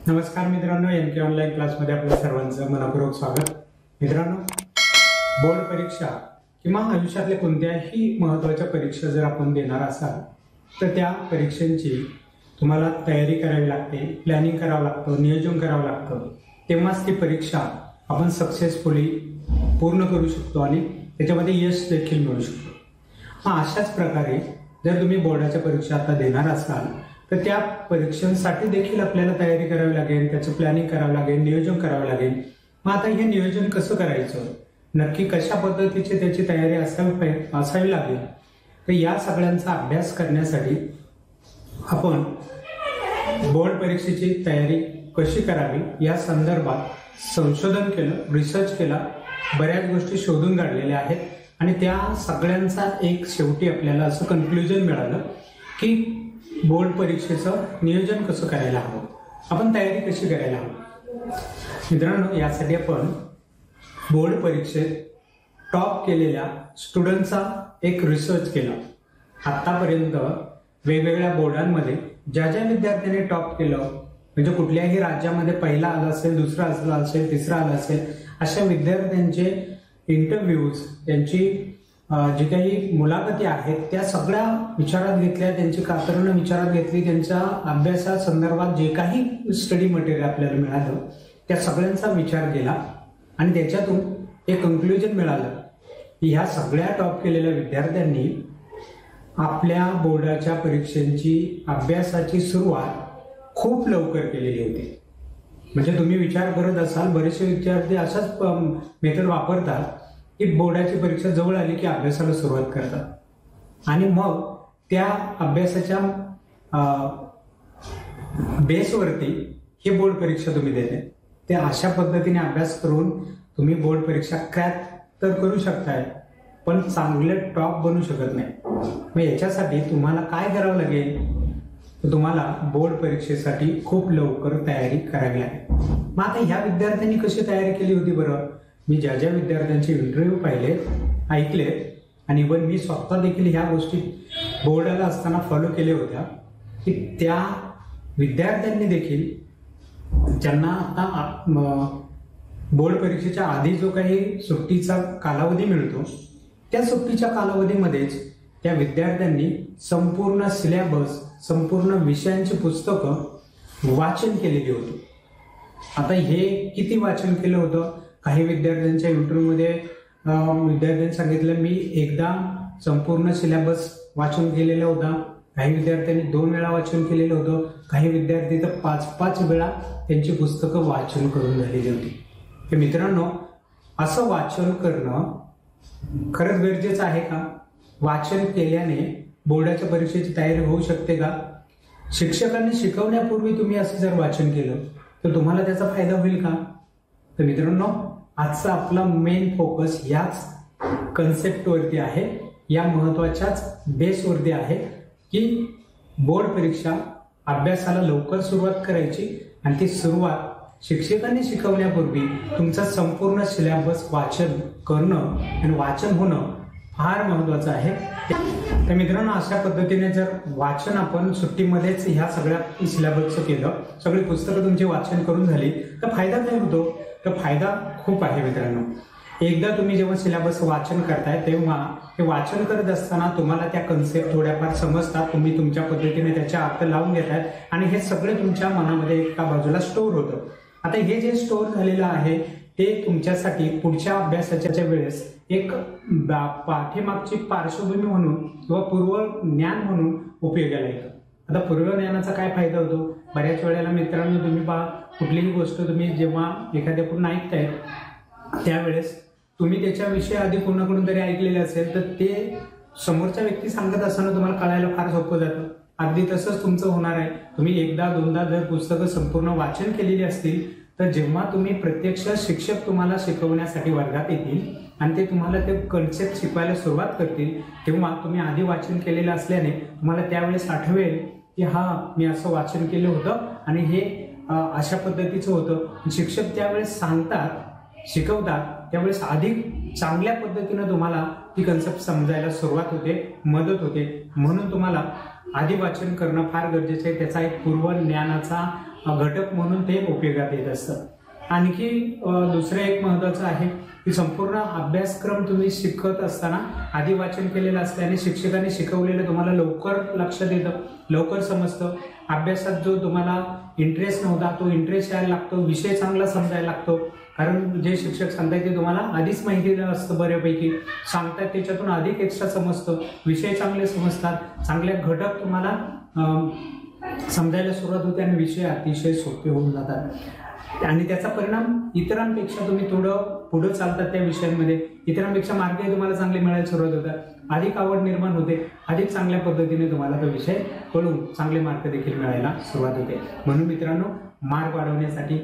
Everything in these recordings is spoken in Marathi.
नमस्कार मित्रांनो, एनके ऑनलाईन क्लासमध्ये आपल्या सर्वांचं मनपूर्वक स्वागत। मित्रांनो, बोर्ड परीक्षा किंवा आयुष्यातल्या कोणत्याही महत्त्वाच्या परीक्षा जर आपण देणार असाल तर त्या परीक्षांची तुम्हाला तयारी करावी लागते, प्लॅनिंग करावं लागतं, नियोजन करावं लागतं। तेव्हाच ती परीक्षा आपण सक्सेसफुली पूर्ण करू शकतो आणि त्याच्यामध्ये यश देखील मिळू शकतो। अशाच प्रकारे जर तुम्ही बोर्डाच्या परीक्षा आता देणार असाल तर त्या परीक्षांसाठी देखील आपल्याला तयारी करावी लागेल, त्याचं प्लॅनिंग करावं लागेल, नियोजन करावं लागेल। मग आता हे नियोजन कसं करायचं, नक्की कशा पद्धतीची त्याची तयारी असावी लागेल, तर या सगळ्यांचा अभ्यास करण्यासाठी आपण बोर्ड परीक्षेची तयारी कशी करावी या संदर्भात संशोधन केलं, रिसर्च केला, बऱ्याच गोष्टी शोधून काढलेल्या आहेत आणि त्या सगळ्यांचा एक शेवटी आपल्याला असं कन्क्लुजन मिळालं की बोर्ड परीक्षेचं नियोजन कसं करायला हवं, आपण तयारी कशी करायला हवी। मित्रांनो, यासाठी आपण बोर्ड परीक्षेत टॉप केलेल्या स्टुडंटचा एक रिसर्च केला। आतापर्यंत वेगवेगळ्या बोर्डांमध्ये ज्या ज्या विद्यार्थ्यांनी टॉप केलं, म्हणजे कुठल्याही राज्यामध्ये पहिला आला असेल, दुसरा आला असेल, तिसरा आला असेल, अशा विद्यार्थ्यांचे इंटरव्ह्यूज, त्यांची जे काही मुलाखती आहेत त्या सगळ्या विचारात घेतल्या, त्यांची कातरणं विचारात घेतली, त्यांच्या अभ्यासासंदर्भात जे काही स्टडी मटेरियल आपल्याला मिळालं त्या सगळ्यांचा विचार केला आणि त्याच्यातून एक कन्क्लुजन मिळालं की ह्या सगळ्या टॉप केलेल्या विद्यार्थ्यांनी आपल्या बोर्डाच्या परीक्षांची अभ्यासाची सुरुवात खूप लवकर केलेली होती। म्हणजे तुम्ही विचार करत असाल, बरेचसे विद्यार्थी अशाच मेथड वापरतात की बोर्डाची परीक्षा जवळ आली की अभ्यासाला सुरुवात करतात आणि मग त्या अभ्यासाच्या बेसवरती ही बोर्ड परीक्षा तुम्ही देते। ते अशा पद्धतीने अभ्यास करून तुम्ही बोर्ड परीक्षा क्रॅक तर करू शकताय, पण चांगले टॉप बनू शकत नाही। मग याच्यासाठी तुम्हाला काय करावं लागेल, तर तुम्हाला बोर्ड परीक्षेसाठी खूप लवकर तयारी करावी लागेल। मग आता ह्या विद्यार्थ्यांनी कशी तयारी केली होती बरं? मी ज्या ज्या विद्यार्थ्यांचे इंटरव्ह्यू पाहिले, ऐकले आणि इव्हन मी स्वतः देखील ह्या गोष्टी बोर्डाला असताना फॉलो केल्या होत्या की त्या विद्यार्थ्यांनी देखील ज्यांना आता बोर्ड परीक्षेच्या आधी जो काही सुट्टीचा कालावधी मिळतो त्या सुट्टीच्या कालावधीमध्येच त्या विद्यार्थ्यांनी संपूर्ण सिलेबस, संपूर्ण विषयांची पुस्तकं वाचन केलेली होती। आता हे किती वाचन केलं होतं? काही विद्यार्थ्यांच्या इंटरव्ह्यूमध्ये विद्यार्थ्यांनी सांगितलं मी एकदा संपूर्ण सिलेबस वाचन केलेला होता, काही विद्यार्थ्यांनी 2 वेळा वाचन केलेलं होतं, काही विद्यार्थी तर 5-5 वेळा त्यांची पुस्तकं वाचन करून झालेली होती। तर मित्रांनो, असं वाचन करणं खरंच गरजेचं आहे का? वाचन केल्याने बोर्डाच्या परीक्षेची तयारी होऊ शकते का? शिक्षकांनी शिकवण्यापूर्वी तुम्ही असं जर वाचन केलं तर तुम्हाला त्याचा फायदा होईल का? तर मित्रांनो, आजचा आपला मेन फोकस याच कन्सेप्टवरती आहे, या महत्वाच्याच बेसवरती आहे की बोर्ड परीक्षा अभ्यासाला लवकर सुरुवात करायची आणि ती सुरुवात शिक्षकांनी शिकवण्यापूर्वी तुमचा संपूर्ण सिलेबस वाचन करणं आणि वाचन होणं फार महत्वाचं आहे। तर मित्रांनो, अशा पद्धतीने जर वाचन आपण सुट्टीमध्येच ह्या सगळ्या सिलेबसचं केलं, सगळी पुस्तकं तुमची वाचन करून झाली तर फायदा काय होतो? तर फायदा खूप आहे मित्रांनो। एकदा तुम्ही जेव्हा सिलेबस वाचन करताय तेव्हा हे वाचन करत असताना तुम्हाला त्या कन्सेप्ट थोड्याफार समजतात, तुम्ही तुमच्या पद्धतीने त्याच्या अर्थ लावून घेताय आणि हे सगळे तुमच्या मनामध्ये एका बाजूला स्टोअर होतं। आता हे जे स्टोअर झालेलं आहे ते तुमच्यासाठी पुढच्या अभ्यासाच्या वेळेस एक पाठीमागची पार्श्वभूमी म्हणून किंवा पूर्व ज्ञान म्हणून उपयोगाला येतं। आता पूर्व ज्ञानाचा काय फायदा होतो? बऱ्याच वेळेला मित्रांनो, तुम्ही कुठलीही गोष्ट तुम्ही जेव्हा एखाद्याकडून ऐकताय त्यावेळेस तुम्ही त्याच्याविषयी आधी कोणाकडून तरी ऐकलेले असेल तर ते समोरच्या व्यक्ती सांगत असताना तुम्हाला कळायला फार सोपं जातं। अगदी तसंच तुमचं होणार आहे। तुम्ही एकदा दोनदा जर पुस्तकं संपूर्ण वाचन केलेली असतील तर जेव्हा तुम्ही प्रत्यक्ष शिक्षक तुम्हाला शिकवण्यासाठी वर्गात येतील आणि ते तुम्हाला ते कन्सेप्ट शिकवायला सुरुवात करतील तेव्हा तुम्ही आधी वाचन केलेलं असल्याने तुम्हाला त्यावेळेस आठवेल की हा, मी असं वाचन केलं होतं आणि हे अशा पद्धतीचं होतं। शिक्षक त्यावेळेस सांगतात, शिकवतात त्यावेळेस अधिक चांगल्या पद्धतीनं तुम्हाला ती कन्सेप्ट समजायला सुरुवात होते, मदत होते. म्हणून तुम्हाला आधी वाचन करणं फार गरजेचं आहे. त्याचा एक पूर्व ज्ञानाचा घटक म्हणून ते उपयोगात येत असतं. आणखी दुसरं एक महत्वाचं आहे की संपूर्ण अभ्यासक्रम तुम्ही शिकत असताना आधी वाचन केलेलं असल्याने शिक्षकांनी शिकवलेलं तुम्हाला लवकर लक्षात येतं, लवकर समजतं. अभ्यासात जो तुम्हाला इंटरेस्ट नव्हता तो इंटरेस्ट यायला लागतो, विषय चांगला समजायला लागतो. कारण जे शिक्षक सांगतायत ते तुम्हाला आधीच माहिती असतं, बऱ्यापैकी सांगतात, त्याच्यातून अधिक एक्स्ट्रा समजतं, विषय चांगले समजतात, चांगले घटक तुम्हाला समजायला सुरुवात होते आणि विषय अतिशय सोपे होऊन जातात. आणि त्याचा परिणाम इतरांपेक्षा तुम्ही थोडं पुढे चालतात त्या विषयांमध्ये, इतरांपेक्षा मार्गही तुम्हाला चांगले मिळायला सुरुवात होतात, अधिक आवड निर्माण होते, अधिक चांगल्या पद्धतीने तुम्हाला तो विषय कळून चांगले मार्क देखील मिळायला सुरुवात होते. म्हणून मित्रांनो, मार्क वाढवण्यासाठी,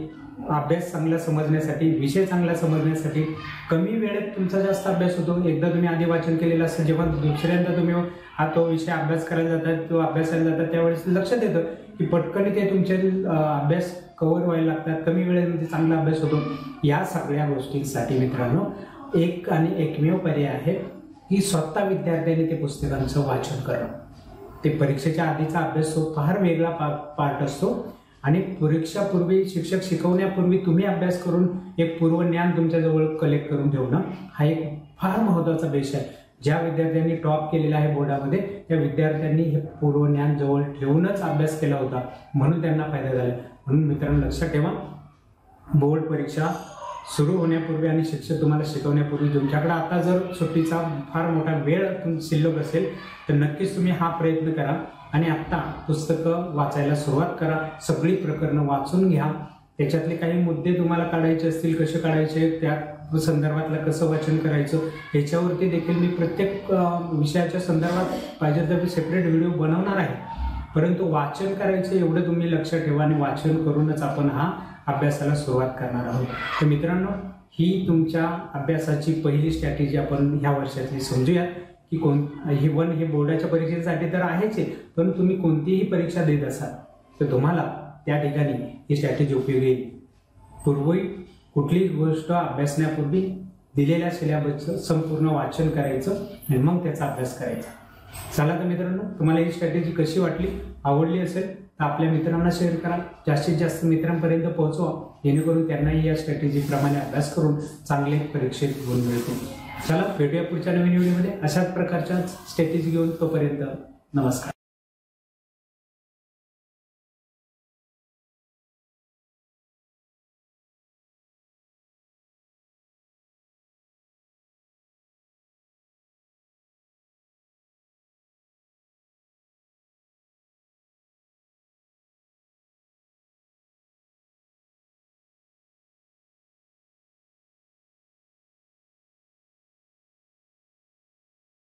अभ्यास चांगला समजण्यासाठी, विषय चांगला समजण्यासाठी कमी वेळेत तुमचा जास्त अभ्यास होतो. एकदा तुम्ही आधी वाचन केलेलं असतं, जेव्हा दुसऱ्यांदा तुम्ही हा तो विषय अभ्यास करायला जातात, तो अभ्यासाला जातात, त्यावेळेस लक्षात येतं की पटकन ते तुमचे अभ्यास कव्हर व्हायला लागतात, कमी वेळेमध्ये चांगला अभ्यास होतो. या सगळ्या गोष्टींसाठी मित्रांनो एक आणि एकमेव पर्याय आहे की स्वतः विद्यार्थ्यांनी ते पुस्तकांचं वाचन करणं. ते परीक्षेच्या आधीचा अभ्यास तो फार वेगळा पार्ट असतो आणि परीक्षापूर्वी शिक्षक शिकवण्यापूर्वी तुम्ही अभ्यास करून एक पूर्वज्ञान तुमच्याजवळ कलेक्ट करून ठेवणं हा एक फार महत्त्वाचा बेस आहे. ज्या विद्यार्थ्यांनी टॉप केलेला आहे बोर्डामध्ये त्या विद्यार्थ्यांनी हे पूर्वज्ञान जवळ ठेवूनच अभ्यास केला होता, म्हणून त्यांना फायदा झाला. म्हणून मित्रांनो लक्षात ठेवा, बोर्ड परीक्षा सुरू होण्यापूर्वी आणि शिक्षक तुम्हाला शिकवण्यापूर्वी तुमच्याकडे आता जर सुट्टीचा फार मोठा वेळ शिल्लक असेल तर नक्कीच तुम्ही हा प्रयत्न करा आणि आत्ता पुस्तकं वाचायला सुरुवात करा. सगळी प्रकरणं वाचून घ्या. त्याच्यातले काही मुद्दे तुम्हाला काढायचे असतील, कसे काढायचे, त्या संदर्भातलं कसं वाचन करायचं, याच्यावरती देखील मी प्रत्येक विषयाच्या संदर्भात पाहिजे तर मी सेपरेट व्हिडिओ बनवणार आहे. परंतु वाचन करायचं एवढं तुम्ही लक्षात ठेवा आणि वाचन करूनच आपण हा अभ्यासाला सुरुवात करणार आहोत. तर मित्रांनो, ही तुमच्या अभ्यासाची पहिली स्ट्रॅटेजी आपण ह्या वर्षातली समजूयात की ही हे बोर्डाच्या परीक्षेसाठी तर आहेच आहे, पण तुम्ही कोणतीही परीक्षा देत असाल तर तुम्हाला त्या ठिकाणी ही स्ट्रॅटेजी उपयोगी येईल. पूर्वी कुठलीही गोष्ट अभ्यासण्यापूर्वी दिलेल्या सिलेबसचं संपूर्ण वाचन करायचं आणि मग त्याचा अभ्यास करायचा. चला तर मित्रांनो, तुम्हाला ही स्ट्रॅटेजी कशी वाटली, आवडली असेल तर आपल्या मित्रांना शेअर करा, जास्तीत जास्त मित्रांपर्यंत पोहोचवा, जेणेकरून त्यांनाही या स्ट्रॅटेजीप्रमाणे अभ्यास करून चांगले परीक्षेत गुण मिळतील. चला भेटूया पुढच्या नवीन व्हिडिओमध्ये अशाच प्रकारच्या स्ट्रॅटेजी घेऊन. तोपर्यंत नमस्कार.